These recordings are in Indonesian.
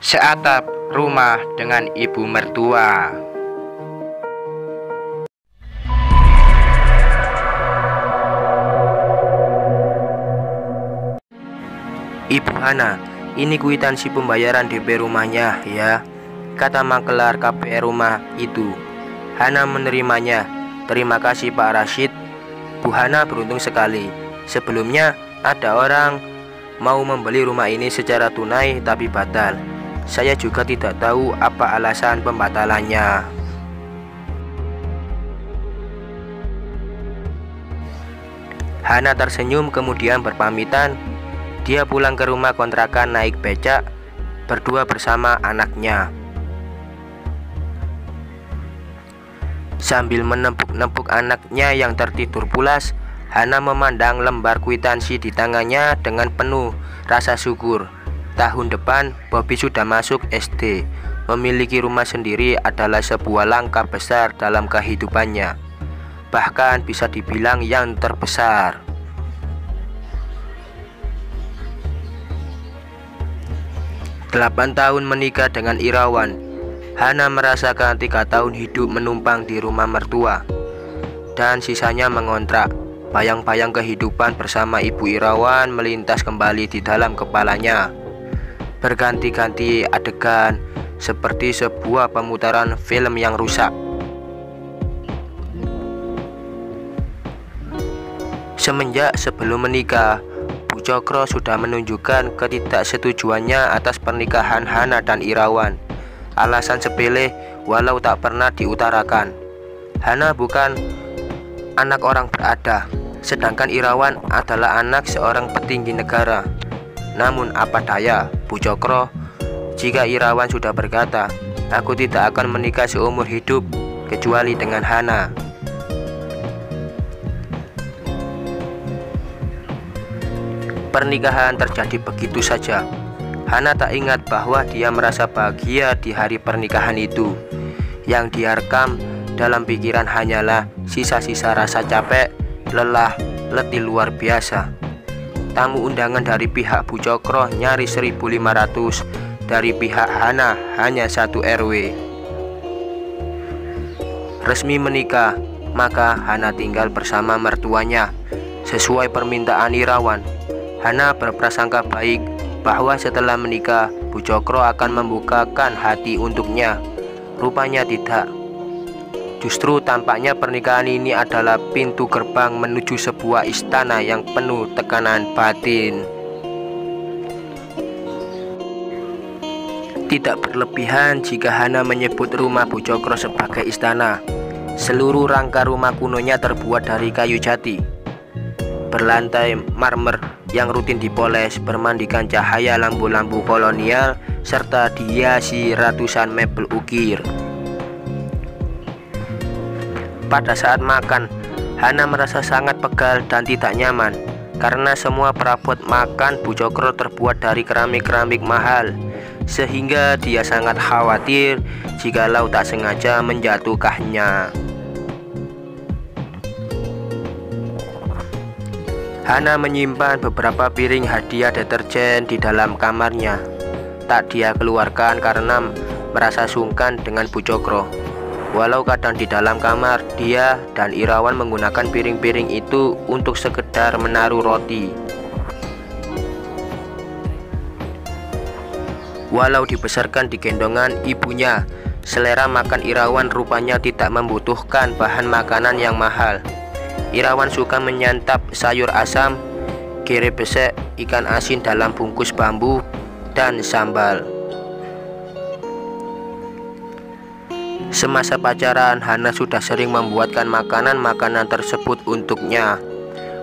Seatap rumah dengan ibu mertua. Ibu Hana, ini kwitansi pembayaran DP rumahnya ya, kata makelar KPR rumah itu. Hana menerimanya. Terima kasih Pak Rashid. Bu Hana beruntung sekali. Sebelumnya ada orang mau membeli rumah ini secara tunai tapi batal. Saya juga tidak tahu apa alasan pembatalannya. Hana tersenyum kemudian berpamitan. Dia pulang ke rumah kontrakan naik becak berdua bersama anaknya. Sambil menepuk-nepuk anaknya yang tertidur pulas, Hana memandang lembar kwitansi di tangannya dengan penuh rasa syukur. Tahun depan Bobby sudah masuk SD. Memiliki rumah sendiri adalah sebuah langkah besar dalam kehidupannya. Bahkan bisa dibilang yang terbesar. Delapan tahun menikah dengan Irawan, Hana merasakan 3 tahun hidup menumpang di rumah mertua dan sisanya mengontrak. Bayang-bayang kehidupan bersama ibu Irawan melintas kembali di dalam kepalanya. Berganti-ganti adegan seperti sebuah pemutaran film yang rusak. Semenjak sebelum menikah, Bu Cokro sudah menunjukkan ketidaksetujuannya atas pernikahan Hana dan Irawan. Alasan sepele walau tak pernah diutarakan. Hana bukan anak orang berada, sedangkan Irawan adalah anak seorang petinggi negara. Namun apa daya, Bu Cokro, jika Irawan sudah berkata, "Aku tidak akan menikah seumur hidup kecuali dengan Hana." Pernikahan terjadi begitu saja. Hana tak ingat bahwa dia merasa bahagia di hari pernikahan itu. Yang dia rekam dalam pikiran hanyalah sisa-sisa rasa capek, lelah, letih luar biasa. Tamu undangan dari pihak Bu Cokro nyaris 1.500, dari pihak Hana hanya 1 RW. Resmi menikah, maka Hana tinggal bersama mertuanya. Sesuai permintaan Irawan, Hana berprasangka baik bahwa setelah menikah Bu Cokro akan membukakan hati untuknya. Rupanya tidak. Justru tampaknya pernikahan ini adalah pintu gerbang menuju sebuah istana yang penuh tekanan batin. Tidak berlebihan jika Hana menyebut rumah Bu Cokro sebagai istana. Seluruh rangka rumah kunonya terbuat dari kayu jati, berlantai marmer yang rutin dipoles, bermandikan cahaya lampu-lampu kolonial, serta dihiasi ratusan mebel ukir. Pada saat makan, Hana merasa sangat pegal dan tidak nyaman karena semua perabot makan Bu Cokro terbuat dari keramik-keramik mahal, sehingga dia sangat khawatir jikalau tak sengaja menjatuhkannya. Hana menyimpan beberapa piring hadiah deterjen di dalam kamarnya. Tak dia keluarkan karena merasa sungkan dengan Bu Cokro. Walau kadang di dalam kamar, dia dan Irawan menggunakan piring-piring itu untuk sekedar menaruh roti. Walau dibesarkan di gendongan ibunya, selera makan Irawan rupanya tidak membutuhkan bahan makanan yang mahal. Irawan suka menyantap sayur asam, kere besek, ikan asin dalam bungkus bambu, dan sambal. Semasa pacaran, Hana sudah sering membuatkan makanan-makanan tersebut untuknya.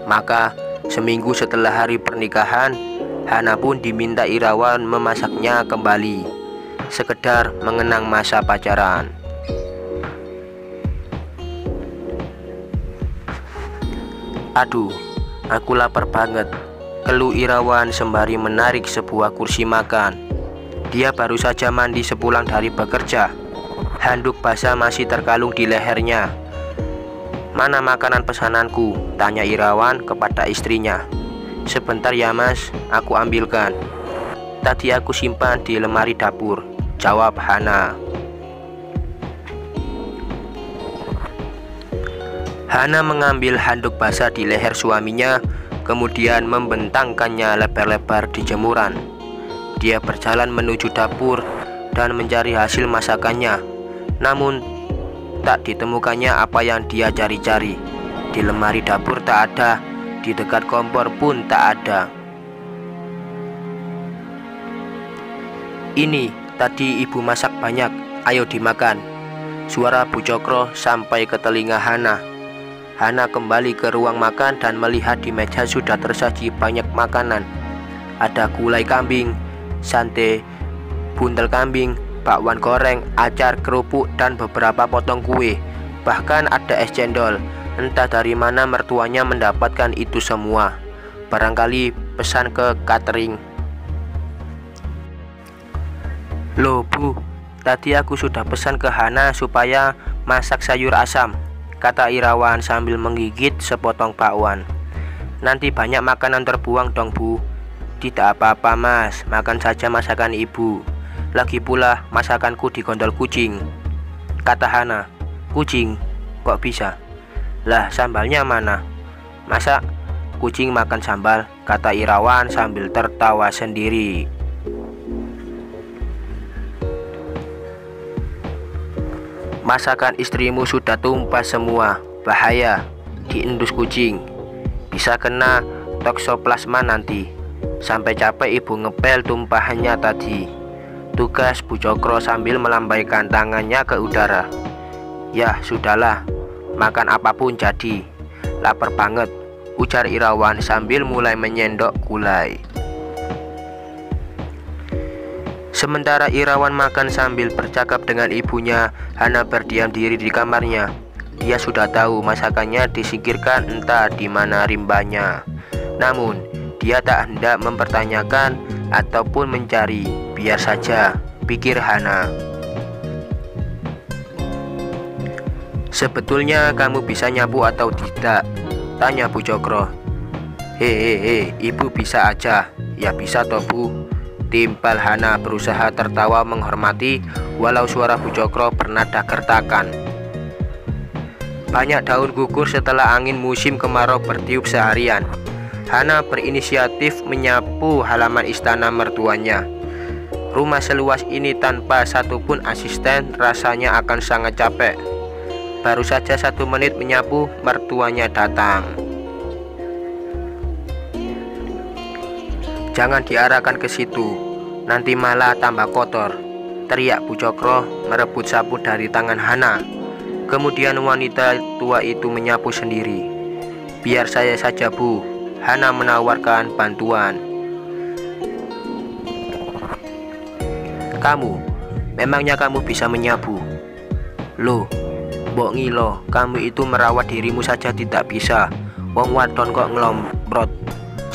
Maka, seminggu setelah hari pernikahan, Hana pun diminta Irawan memasaknya kembali, sekedar mengenang masa pacaran. "Aduh, aku lapar banget," keluh Irawan sembari menarik sebuah kursi makan. Dia baru saja mandi sepulang dari bekerja. Handuk basah masih terkalung di lehernya. "Mana makanan pesananku?" tanya Irawan kepada istrinya. "Sebentar ya mas, aku ambilkan." Tadi aku simpan di lemari dapur, jawab Hana. Hana mengambil handuk basah di leher suaminya, kemudian membentangkannya lebar-lebar di jemuran. Dia berjalan menuju dapur dan mencari hasil masakannya. Namun tak ditemukannya apa yang dia cari-cari. Di lemari dapur tak ada, di dekat kompor pun tak ada. "Ini tadi ibu masak banyak, ayo dimakan." Suara Bu Cokro sampai ke telinga Hana. Hana kembali ke ruang makan dan melihat di meja sudah tersaji banyak makanan. Ada gulai kambing, sate, buntel kambing, bakwan goreng, acar, kerupuk, dan beberapa potong kue. Bahkan ada es cendol. Entah dari mana mertuanya mendapatkan itu semua. Barangkali pesan ke catering. "Loh Bu, tadi aku sudah pesan ke Hana supaya masak sayur asam," kata Irawan sambil menggigit sepotong bakwan. "Nanti banyak makanan terbuang dong Bu." "Tidak apa-apa Mas, makan saja masakan ibu. Lagi pula masakanku digondol kucing," kata Hana. "Kucing? Kok bisa?" "Lah sambalnya mana?" "Masa kucing makan sambal?" kata Irawan sambil tertawa sendiri. "Masakan istrimu sudah tumpah semua. Bahaya, diendus kucing. Bisa kena toksoplasma nanti. Sampai capek ibu ngepel tumpahannya tadi," tugas Bu Cokro sambil melambaikan tangannya ke udara. "Ya sudahlah, makan apapun jadi. Lapar banget," ujar Irawan sambil mulai menyendok gulai. Sementara Irawan makan sambil bercakap dengan ibunya, Hana berdiam diri di kamarnya. Dia sudah tahu masakannya disingkirkan entah di mana rimbanya. Namun, dia tak hendak mempertanyakan ataupun mencari. "Biar saja," pikir Hana. "Sebetulnya kamu bisa nyapu atau tidak?" tanya Bu Cokro. Hehehe, ibu bisa aja." "Ya bisa toh Bu," timpal Hana berusaha tertawa menghormati walau suara Bu Cokro bernada gertakan. Banyak daun gugur setelah angin musim kemarau bertiup seharian. Hana berinisiatif menyapu halaman istana mertuanya. Rumah seluas ini tanpa satupun asisten rasanya akan sangat capek. Baru saja 1 menit menyapu, mertuanya datang. "Jangan diarahkan ke situ, nanti malah tambah kotor," teriak Bu Cokro merebut sapu dari tangan Hana. Kemudian wanita tua itu menyapu sendiri. "Biar saya saja Bu," Hana menawarkan bantuan. Memangnya kamu bisa menyapu?" "Loh, mbok ngilo, kamu itu merawat dirimu saja tidak bisa. Wong wadon kok ngelomprot,"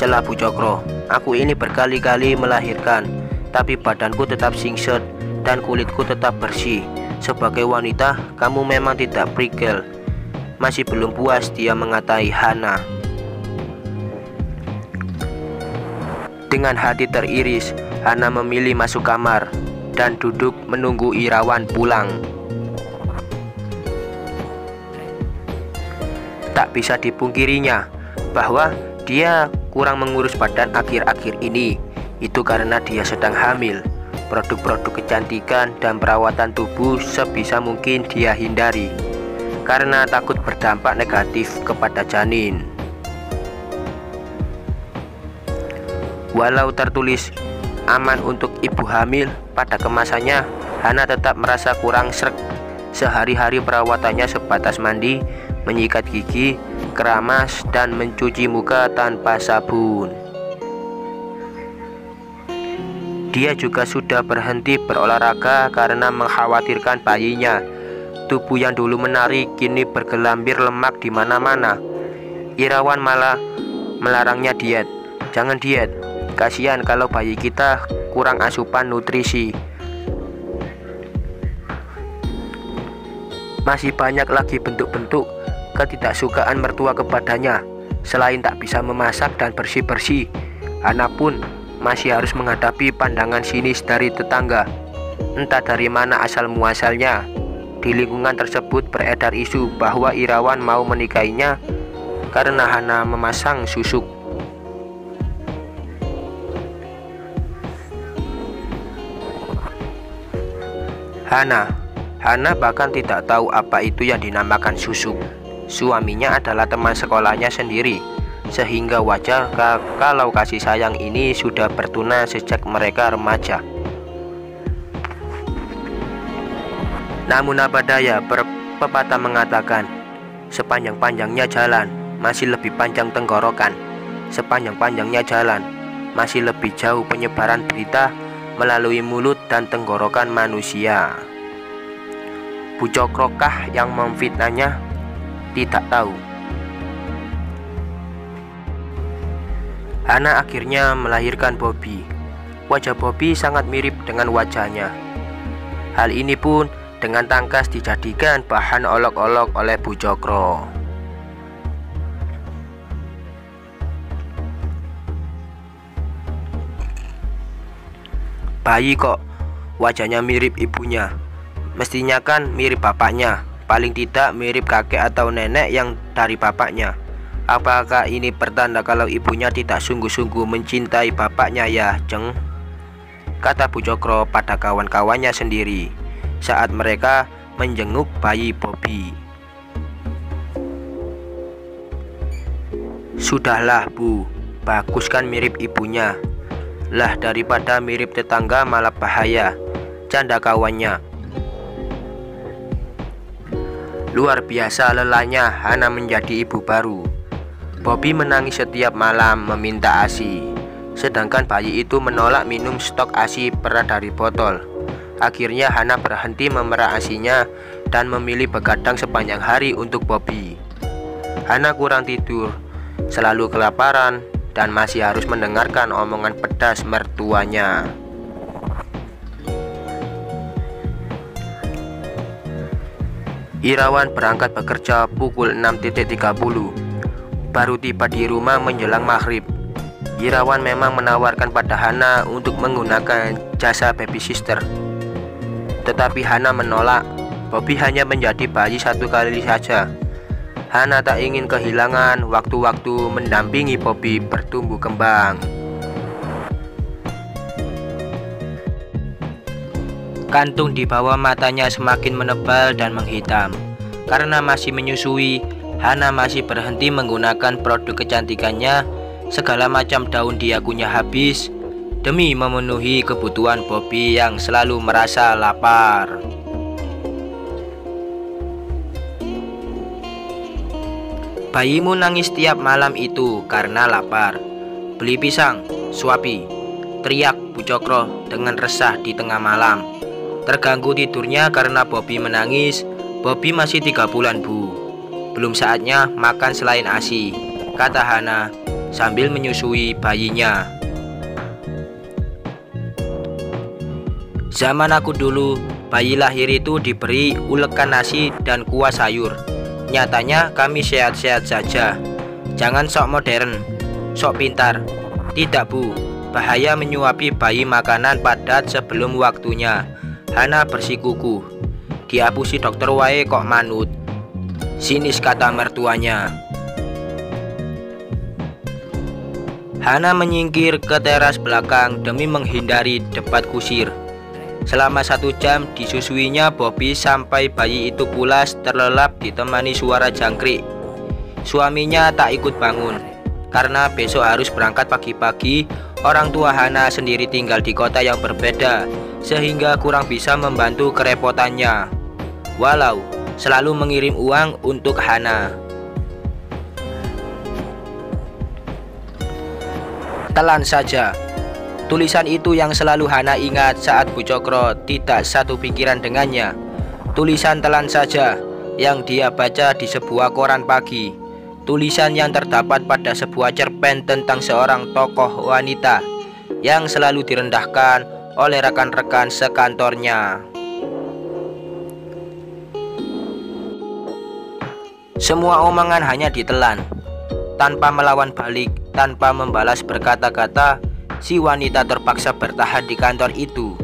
celah Bu Cokro. "Aku ini berkali-kali melahirkan, tapi badanku tetap singset dan kulitku tetap bersih. Sebagai wanita, kamu memang tidak prigel." Masih belum puas dia mengatai Hana. Dengan hati teriris, Hana memilih masuk kamar dan duduk menunggu Irawan pulang. Tak bisa dipungkirinya bahwa dia kurang mengurus badan akhir-akhir ini. Itu karena dia sedang hamil. Produk-produk kecantikan dan perawatan tubuh sebisa mungkin dia hindari karena takut berdampak negatif kepada janin. Walau tertulis aman untuk ibu hamil, pada kemasannya Hana tetap merasa kurang sreg. Sehari-hari perawatannya sebatas mandi, menyikat gigi, keramas, dan mencuci muka tanpa sabun. Dia juga sudah berhenti berolahraga karena mengkhawatirkan bayinya. Tubuh yang dulu menarik kini bergelambir lemak di mana-mana. Irawan malah melarangnya diet. "Jangan diet, kasihan kalau bayi kita kurang asupan nutrisi." Masih banyak lagi bentuk-bentuk ketidaksukaan mertua kepadanya. Selain tak bisa memasak dan bersih-bersih, Hana pun masih harus menghadapi pandangan sinis dari tetangga. Entah dari mana asal muasalnya, di lingkungan tersebut beredar isu bahwa Irawan mau menikahinya karena Hana memasang susuk. Hana bahkan tidak tahu apa itu yang dinamakan susuk. Suaminya adalah teman sekolahnya sendiri, sehingga wajar kalau kasih sayang ini sudah bertuna sejak mereka remaja. Namun apa daya, pepatah mengatakan, sepanjang-panjangnya jalan, masih lebih panjang tenggorokan. Sepanjang-panjangnya jalan, masih lebih jauh penyebaran berita melalui mulut dan tenggorokan manusia. Bu Cokrokah yang memfitnahnya? Tidak tahu. Hana akhirnya melahirkan Bobby. Wajah Bobby sangat mirip dengan wajahnya. Hal ini pun dengan tangkas dijadikan bahan olok-olok oleh Bu Cokro. Bayi kok wajahnya mirip ibunya? Mestinya kan mirip bapaknya, paling tidak mirip kakek atau nenek yang dari bapaknya. Apakah ini pertanda kalau ibunya tidak sungguh-sungguh mencintai bapaknya ya, Jeng? Kata Bu Cokro pada kawan-kawannya sendiri saat mereka menjenguk bayi Bobby. Sudahlah Bu, bagus kan mirip ibunya. Lah daripada mirip tetangga malah bahaya, canda kawannya. Luar biasa lelahnya Hana menjadi ibu baru. Bobby menangis setiap malam meminta ASI, sedangkan bayi itu menolak minum stok ASI perah dari botol. Akhirnya Hana berhenti memerah ASInya dan memilih begadang sepanjang hari untuk Bobby. Hana kurang tidur, selalu kelaparan, dan masih harus mendengarkan omongan pedas mertuanya. Irawan berangkat bekerja pukul 6.30. Baru tiba di rumah menjelang maghrib. Irawan memang menawarkan pada Hana untuk menggunakan jasa baby sister, tetapi Hana menolak. Bobby hanya menjadi bayi satu kali saja. Hana tak ingin kehilangan waktu-waktu mendampingi Bobby bertumbuh kembang. Kantung di bawah matanya semakin menebal dan menghitam. Karena masih menyusui, Hana masih berhenti menggunakan produk kecantikannya. Segala macam daun diakunya habis demi memenuhi kebutuhan Bobby yang selalu merasa lapar. Bayimu nangis tiap malam itu karena lapar. Beli pisang, suapi, teriak Bu Cokro dengan resah di tengah malam. Terganggu tidurnya karena Bobby menangis. Bobby masih 3 bulan Bu, belum saatnya makan selain ASI, kata Hana sambil menyusui bayinya. Zaman aku dulu, bayi lahir itu diberi ulekan nasi dan kuah sayur. Nyatanya kami sehat-sehat saja. Jangan sok modern, sok pintar. Tidak Bu, bahaya menyuapi bayi makanan padat sebelum waktunya. Hana bersikukuh. Dihapusi dokter wae kok manut, sinis kata mertuanya. Hana menyingkir ke teras belakang demi menghindari debat kusir. Selama 1 jam disusuinya Bobby sampai bayi itu pulas terlelap ditemani suara jangkrik. Suaminya tak ikut bangun karena besok harus berangkat pagi-pagi. Orang tua Hana sendiri tinggal di kota yang berbeda, sehingga kurang bisa membantu kerepotannya, walau selalu mengirim uang untuk Hana. Telan saja. Tulisan itu yang selalu Hana ingat saat Bu Cokro tidak satu pikiran dengannya. Tulisan telan saja yang dia baca di sebuah koran pagi. Tulisan yang terdapat pada sebuah cerpen tentang seorang tokoh wanita yang selalu direndahkan oleh rekan-rekan sekantornya. Semua omongan hanya ditelan, tanpa melawan balik, tanpa membalas berkata-kata. si wanita terpaksa bertahan di kantor itu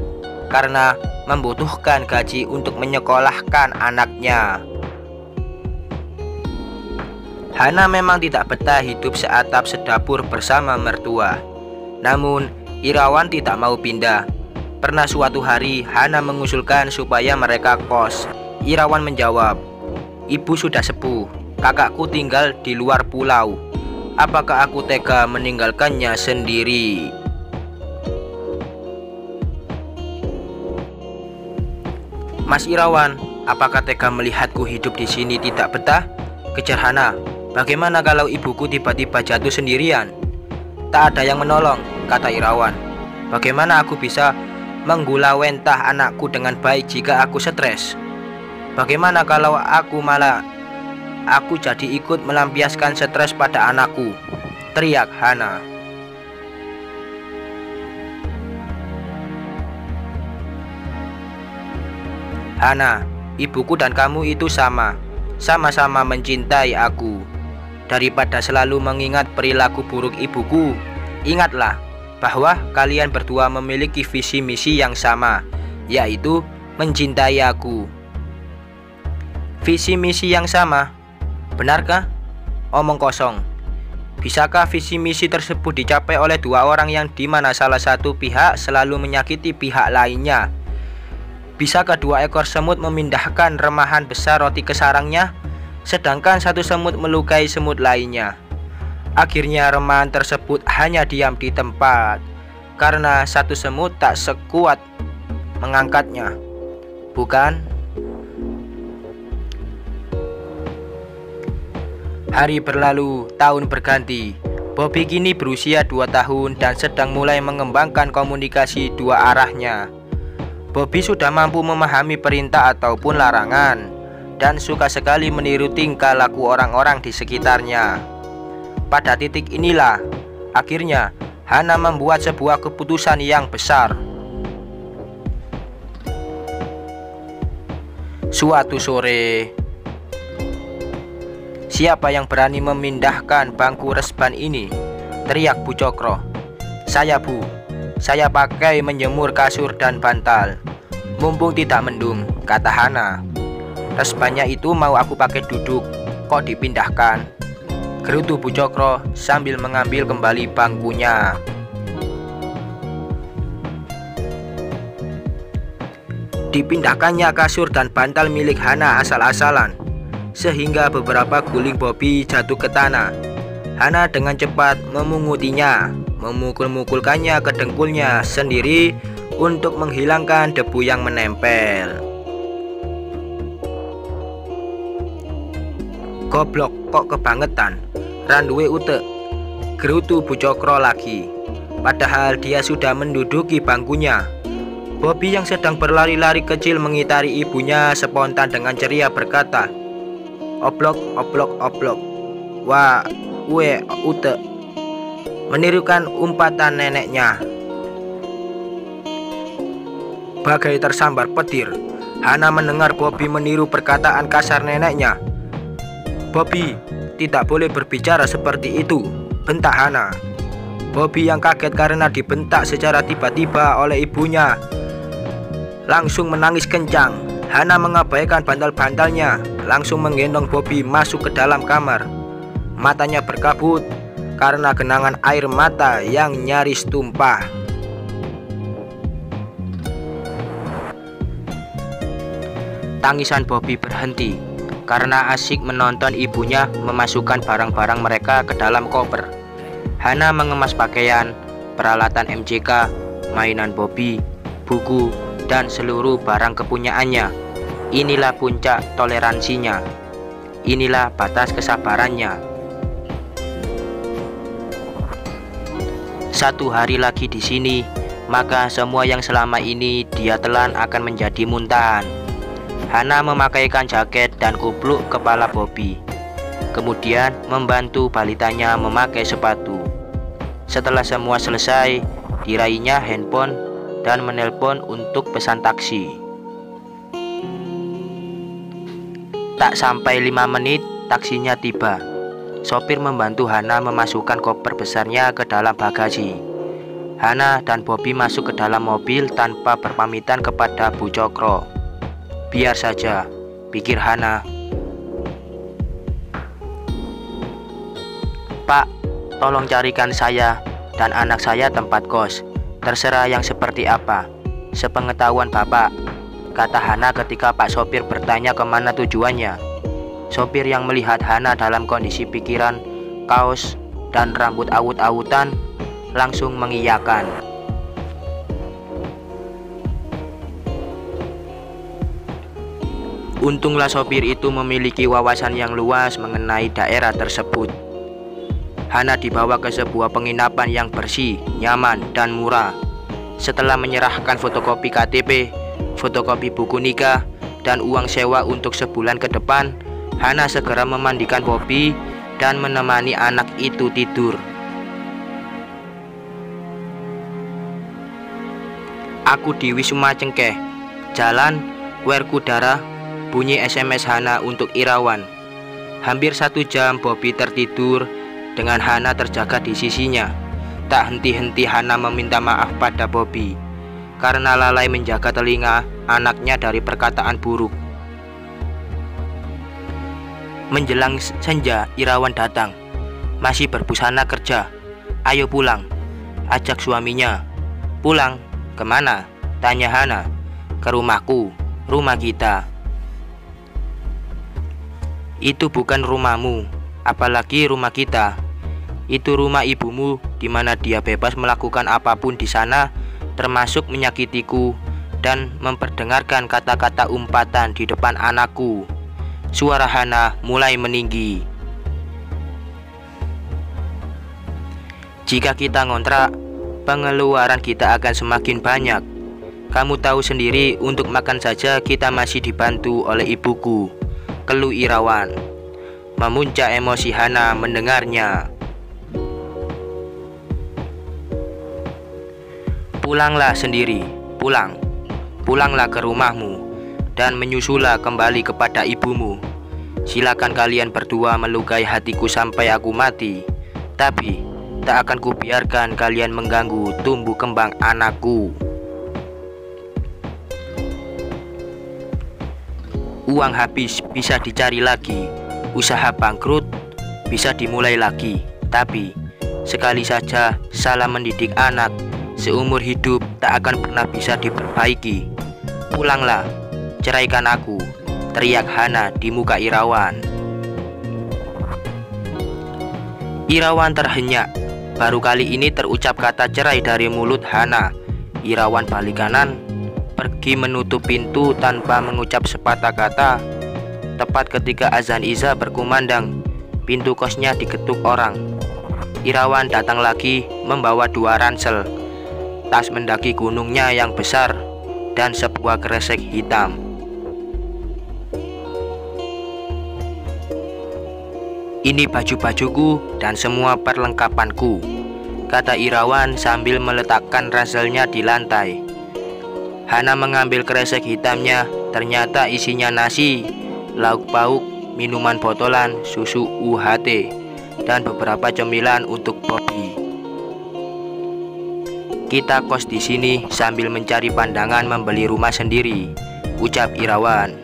karena membutuhkan gaji untuk menyekolahkan anaknya. Hana memang tidak betah hidup seatap sedapur bersama mertua. Namun Irawan tidak mau pindah. Pernah suatu hari Hana mengusulkan supaya mereka kos. Irawan menjawab, "Ibu sudah sepuh, kakakku tinggal di luar pulau. Apakah aku tega meninggalkannya sendiri?" "Mas Irawan, apakah tega melihatku hidup di sini tidak betah?" kejar Hana. "Bagaimana kalau ibuku tiba-tiba jatuh sendirian?" "Tak ada yang menolong," kata Irawan. "Bagaimana aku bisa menggulawentah anakku dengan baik jika aku stres? Bagaimana kalau aku jadi ikut melampiaskan stres pada anakku?" teriak Hana. "Hana, ibuku dan kamu itu sama-sama mencintai aku. Daripada selalu mengingat perilaku buruk ibuku, ingatlah bahwa kalian berdua memiliki visi misi yang sama, yaitu mencintai aku." "Visi misi yang sama? Benarkah? Omong kosong. Bisakah visi misi tersebut dicapai oleh dua orang yang dimana salah satu pihak selalu menyakiti pihak lainnya? Bisakah dua ekor semut memindahkan remahan besar roti ke sarangnya, sedangkan satu semut melukai semut lainnya? Akhirnya remahan tersebut hanya diam di tempat karena satu semut tak sekuat mengangkatnya, bukan?" Hari berlalu, tahun berganti. Bobby kini berusia 2 tahun dan sedang mulai mengembangkan komunikasi dua arahnya. Bobby sudah mampu memahami perintah ataupun larangan dan suka sekali meniru tingkah laku orang-orang di sekitarnya. Pada titik inilah, akhirnya Hana membuat sebuah keputusan yang besar. Suatu sore, "Siapa yang berani memindahkan bangku resban ini?" teriak Bu Cokro. "Saya, Bu. Saya pakai menjemur kasur dan bantal. Mumpung tidak mendung," kata Hana. "Resbannya itu mau aku pakai duduk, kok dipindahkan?" gerutu Bu Cokro sambil mengambil kembali bangkunya. Dipindahkannya kasur dan bantal milik Hana asal-asalan, sehingga beberapa guling Bobby jatuh ke tanah. Hana dengan cepat memungutinya, memukul-mukulkannya ke dengkulnya sendiri untuk menghilangkan debu yang menempel. "Goblok, kok kebangetan, randuwe utek," gerutu Bu Cokro lagi. Padahal dia sudah menduduki bangkunya. Bobby yang sedang berlari-lari kecil mengitari ibunya spontan dengan ceria berkata, "Oblok, oblok, oblok. Wah, ue utek," menirukan umpatan neneknya. Bagai tersambar petir, Hana mendengar Bobby meniru perkataan kasar neneknya. "Bobby, tidak boleh berbicara seperti itu," bentak Hana. Bobby yang kaget karena dibentak secara tiba-tiba oleh ibunya langsung menangis kencang. Hana mengabaikan bantal-bantalnya, langsung menggendong Bobby masuk ke dalam kamar. Matanya berkabut karena genangan air mata yang nyaris tumpah. Tangisan Bobby berhenti karena asyik menonton ibunya memasukkan barang-barang mereka ke dalam koper. Hana mengemas pakaian, peralatan MCK, mainan Bobby, buku, dan seluruh barang kepunyaannya. Inilah puncak toleransinya. Inilah batas kesabarannya. Satu hari lagi di sini, maka semua yang selama ini dia telan akan menjadi muntahan. Hana memakaikan jaket dan kupluk kepala Bobby, kemudian membantu balitanya memakai sepatu. Setelah semua selesai, diraihnya handphone dan menelpon untuk pesan taksi. Tak sampai 5 menit, taksinya tiba. Sopir membantu Hana memasukkan koper besarnya ke dalam bagasi. Hana dan Bobby masuk ke dalam mobil tanpa berpamitan kepada Bu Cokro. Biar saja, pikir Hana. Pak, tolong carikan saya dan anak saya tempat kos. Terserah yang seperti apa, sepengetahuan Bapak, kata Hana ketika Pak sopir bertanya kemana tujuannya. Sopir yang melihat Hana dalam kondisi pikiran, kaos, dan rambut awut-awutan langsung mengiyakan. Untunglah sopir itu memiliki wawasan yang luas mengenai daerah tersebut. Hana dibawa ke sebuah penginapan yang bersih, nyaman, dan murah. Setelah menyerahkan fotokopi KTP, fotokopi buku nikah, dan uang sewa untuk sebulan ke depan, Hana segera memandikan Bobby dan menemani anak itu tidur. Aku di Wisma Cengkeh, Jalan Werkudara, bunyi SMS Hana untuk Irawan. Hampir 1 jam Bobby tertidur dengan Hana terjaga di sisinya. Tak henti-henti Hana meminta maaf pada Bobby karena lalai menjaga telinga anaknya dari perkataan buruk. Menjelang senja, Irawan datang, masih berbusana kerja. Ayo pulang, ajak suaminya. Pulang? Kemana? Tanya Hana. Ke rumahku, rumah kita. Itu bukan rumahmu, apalagi rumah kita. Itu rumah ibumu, di mana dia bebas melakukan apapun di sana, termasuk menyakitiku dan memperdengarkan kata-kata umpatan di depan anakku. Suara Hana mulai meninggi. Jika kita ngontrak, pengeluaran kita akan semakin banyak. Kamu tahu sendiri, untuk makan saja kita masih dibantu oleh ibuku, keluh Irawan. Memuncak emosi Hana mendengarnya. Pulanglah sendiri, pulanglah ke rumahmu, dan menyusulah kembali kepada ibumu. Silakan kalian berdua melukai hatiku sampai aku mati, tapi tak akan kubiarkan kalian mengganggu tumbuh kembang anakku. Uang habis bisa dicari lagi, usaha bangkrut bisa dimulai lagi, tapi sekali saja salah mendidik anak, seumur hidup tak akan pernah bisa diperbaiki. Pulanglah, ceraikan aku, teriak Hana di muka Irawan. Irawan terhenyak. Baru kali ini terucap kata cerai dari mulut Hana. Irawan balik kanan, pergi menutup pintu tanpa mengucap sepatah kata. Tepat ketika azan Isya berkumandang, pintu kosnya diketuk orang. Irawan datang lagi membawa 2 ransel, tas mendaki gunungnya yang besar, dan sebuah kresek hitam. Ini baju-bajuku dan semua perlengkapanku, kata Irawan sambil meletakkan ranselnya di lantai. Hana mengambil kresek hitamnya, ternyata isinya nasi, lauk pauk, minuman botolan, susu UHT, dan beberapa cemilan untuk Bobby. Kita kos di sini sambil mencari pandangan membeli rumah sendiri, ucap Irawan.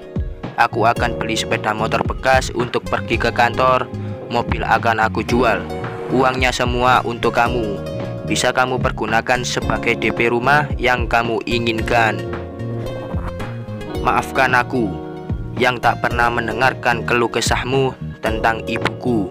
Aku akan beli sepeda motor bekas untuk pergi ke kantor. Mobil akan aku jual. Uangnya semua untuk kamu. Bisa kamu pergunakan sebagai DP rumah yang kamu inginkan. Maafkan aku yang tak pernah mendengarkan keluh kesahmu tentang ibuku.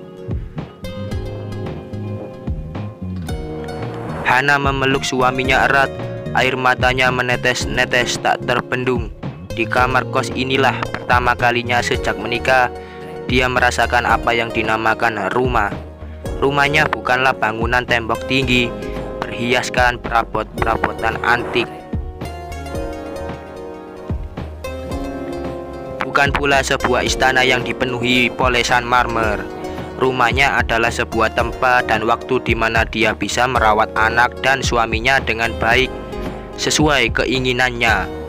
Hana memeluk suaminya erat. Air matanya menetes-netes tak terbendung. Di kamar kos inilah pertama kalinya sejak menikah dia merasakan apa yang dinamakan rumah. Rumahnya bukanlah bangunan tembok tinggi berhiaskan perabot-perabotan antik. Bukan pula sebuah istana yang dipenuhi polesan marmer. Rumahnya adalah sebuah tempat dan waktu di mana dia bisa merawat anak dan suaminya dengan baik sesuai keinginannya.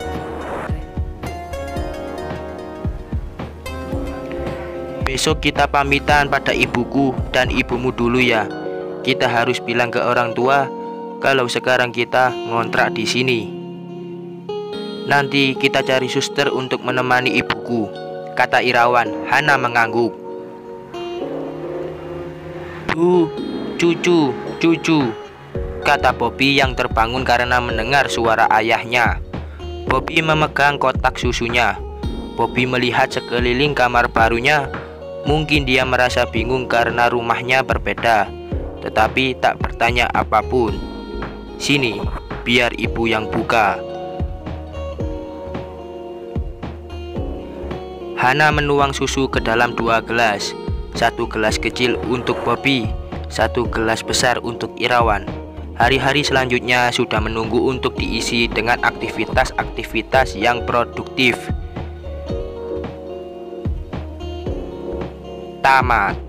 Besok kita pamitan pada ibuku dan ibumu dulu ya. Kita harus bilang ke orang tua kalau sekarang kita ngontrak di sini? Nanti kita cari suster untuk menemani ibuku, kata Irawan. Hana mengangguk. Bu, cucu, kata Bobby yang terbangun karena mendengar suara ayahnya. Bobby memegang kotak susunya. Bobby melihat sekeliling kamar barunya. Mungkin dia merasa bingung karena rumahnya berbeda, tetapi tak bertanya apapun. Sini, biar ibu yang buka. Hana menuang susu ke dalam 2 gelas. 1 gelas kecil untuk Bobby, 1 gelas besar untuk Irawan. Hari-hari selanjutnya sudah menunggu untuk diisi dengan aktivitas-aktivitas yang produktif. Tamat.